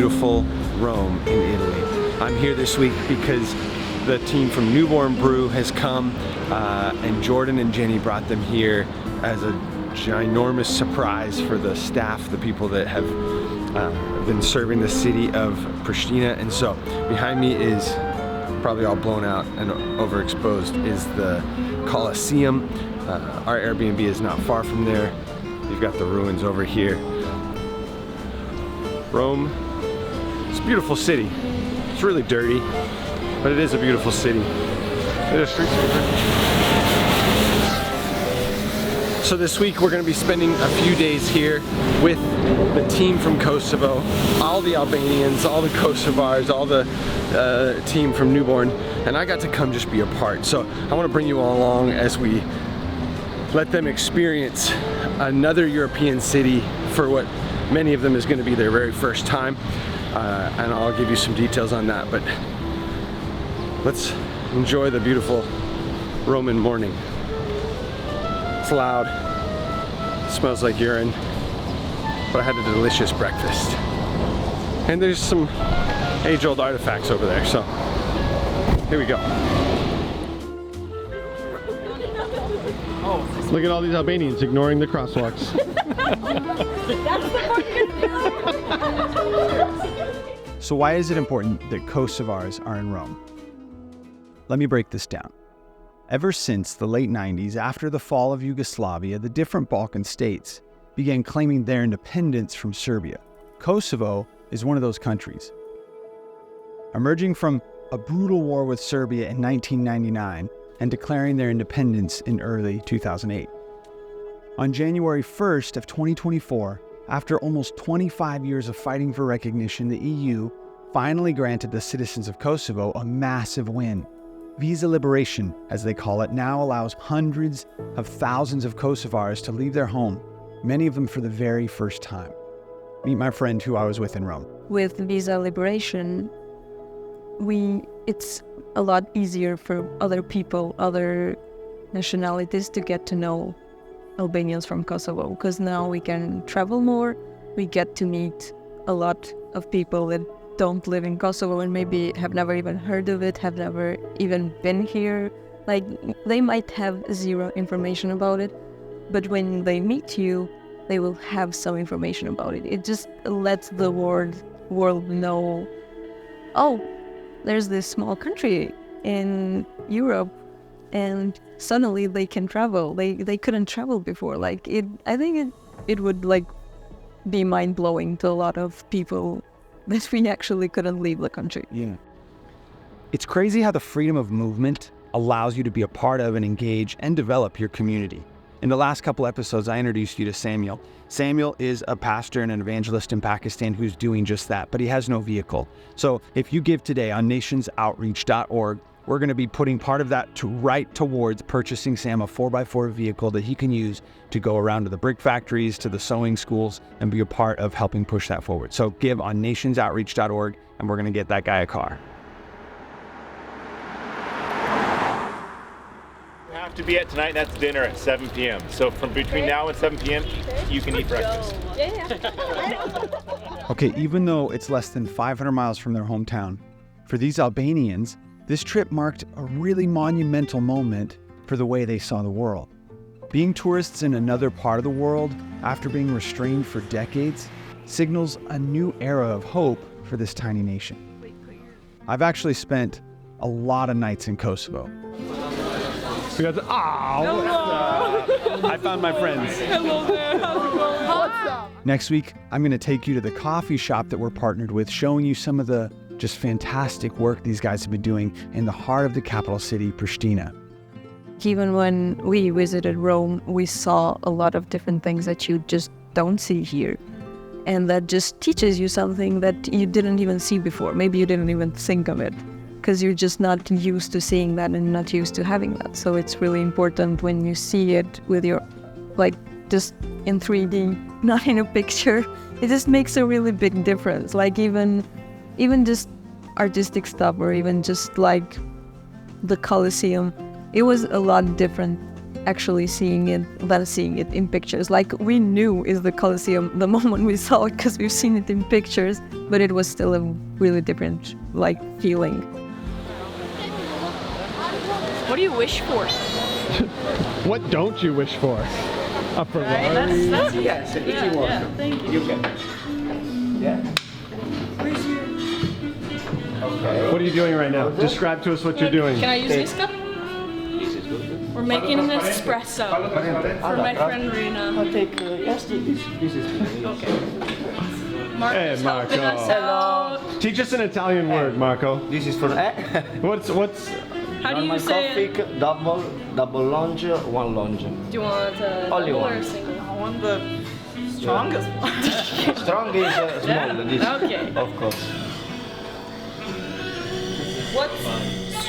beautiful Rome in Italy. I'm here this week because the team from Newborn Brew has come, and Jordan and Jenny brought them here as a ginormous surprise for the staff, the people that have been serving the city of Pristina. And so behind me is, probably all blown out and overexposed, is the Colosseum. Our Airbnb is not far from there. You've got the ruins over here. Rome, it's a beautiful city. It's really dirty, but it is a beautiful city. There's street sweeper. So this week we're going to be spending a few days here with the team from Kosovo, all the Albanians, all the Kosovars, all the team from Newborn, and I got to come just be a part. So I want to bring you all along as we let them experience another European city for what many of them is going to be their very first time, and I'll give you some details on that. But let's enjoy the beautiful Roman morning. It's loud, it smells like urine, but I had a delicious breakfast. And there's some age-old artifacts over there, so here we go. Look at all these Albanians ignoring the crosswalks. So why is it important that Kosovars are in Rome? Let me break this down. Ever since the late 90s, after the fall of Yugoslavia, the different Balkan states began claiming their independence from Serbia. Kosovo is one of those countries. Emerging from a brutal war with Serbia in 1999 and declaring their independence in early 2008. On January 1st of 2024, after almost 25 years of fighting for recognition, the EU finally granted the citizens of Kosovo a massive win. Visa liberation, as they call it, now allows hundreds of thousands of Kosovars to leave their home, many of them for the very first time. Meet my friend who I was with in Rome. With visa liberation, it's a lot easier for other people, other nationalities to get to know Albanians from Kosovo, because now we can travel more, we get to meet a lot of people that don't live in Kosovo and maybe have never even heard of it, have never even been here. Like, they might have zero information about it, but when they meet you, they will have some information about it. It just lets the world know, oh, there's this small country in Europe, and suddenly they can travel. They couldn't travel before. I think it would be mind-blowing to a lot of people that we actually couldn't leave the country. Yeah. It's crazy how the freedom of movement allows you to be a part of and engage and develop your community. In the last couple episodes, I introduced you to Samuel. Samuel is a pastor and an evangelist in Pakistan who's doing just that, but he has no vehicle. So if you give today on nationsoutreach.org, we're going to be putting part of that right towards purchasing Sam a 4x4 vehicle that he can use to go around to the brick factories, to the sewing schools, and be a part of helping push that forward. So give on nationsoutreach.org, and we're going to get that guy a car. You have to be at tonight, that's dinner at 7 p.m. So from between now and 7 p.m., you can eat breakfast. Okay, even though it's less than 500 miles from their hometown, for these Albanians, this trip marked a really monumental moment for the way they saw the world. Being tourists in another part of the world, after being restrained for decades, signals a new era of hope for this tiny nation. I've actually spent a lot of nights in Kosovo. We got I found my friends. Hello there, how's it going? What's up? Next week, I'm going to take you to the coffee shop that we're partnered with, showing you some of the just fantastic work these guys have been doing in the heart of the capital city, Pristina. Even when we visited Rome, we saw a lot of different things that you just don't see here. And that just teaches you something that you didn't even see before. Maybe you didn't even think of it, because you're just not used to seeing that and not used to having that. So it's really important when you see it with your, just in 3D, not in a picture. It just makes a really big difference. Even just artistic stuff, or even just the Colosseum, it was a lot different actually seeing it than seeing it in pictures. Like, we knew is the Colosseum the moment we saw it because we've seen it in pictures, but it was still a really different like feeling. What do you wish for? What don't you wish for? A Ferrari? That's Yes, if you want. yeah, thank you. You can. Yeah. Okay. What are you doing right now? Describe to us what you're doing. Can I use this cup? This is good. We're making an espresso for my friend Rina. I'll take yes, this. This is Okay. Marco's Hey, Marco. helping us out. Teach us an Italian word, Marco. This is for What's How do you normal say coffee, it? double lunge, one lunge. Do you want a Only double or one. a single? I want the strongest one. Strong is small. This. Okay. Of course. What's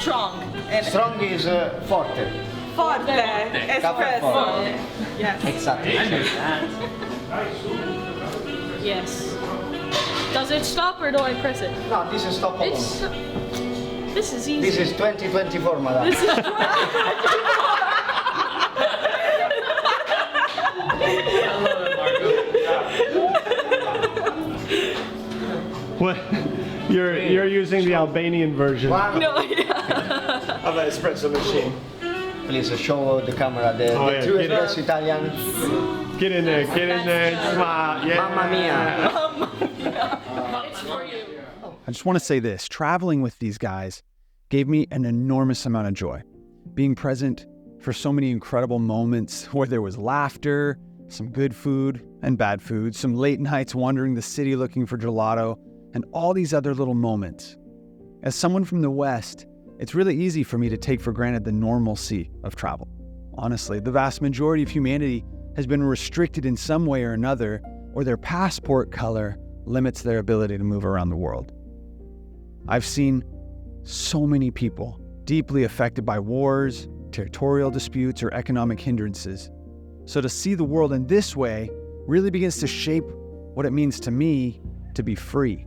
strong? And Strong is forte. forte. Espresso. forte. Yes. Exactly. Yes. Does it stop or do I press it? No, this is stop alone. It's. This is easy. This is 2024, madam. This is What? You're using the Albanian version One. no, yeah. of an espresso machine. Please show the camera the yeah, true get it. espresso Italian. Get in there, smile. Yeah. Mamma mia. It's for you. I just want to say this, traveling with these guys gave me an enormous amount of joy. Being present for so many incredible moments where there was laughter, some good food and bad food, some late nights wandering the city looking for gelato, and all these other little moments. As someone from the West, it's really easy for me to take for granted the normalcy of travel. Honestly, the vast majority of humanity has been restricted in some way or another, or their passport color limits their ability to move around the world. I've seen so many people deeply affected by wars, territorial disputes, or economic hindrances. So to see the world in this way really begins to shape what it means to me to be free.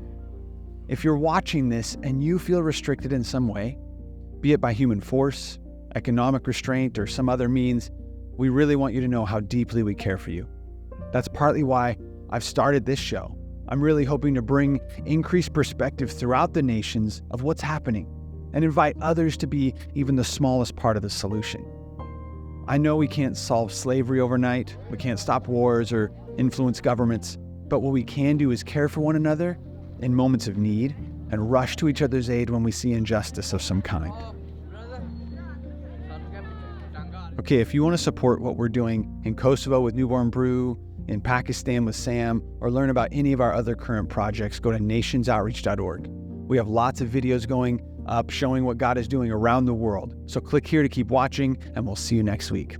If you're watching this and you feel restricted in some way, be it by human force, economic restraint, or some other means, we really want you to know how deeply we care for you. That's partly why I've started this show. I'm really hoping to bring increased perspective throughout the nations of what's happening and invite others to be even the smallest part of the solution. I know we can't solve slavery overnight, we can't stop wars or influence governments, but what we can do is care for one another in moments of need and rush to each other's aid when we see injustice of some kind. Okay, if you want to support what we're doing in Kosovo with Newborn Brew, in Pakistan with Sam, or learn about any of our other current projects, go to nationsoutreach.org. We have lots of videos going up showing what God is doing around the world. So click here to keep watching, and we'll see you next week.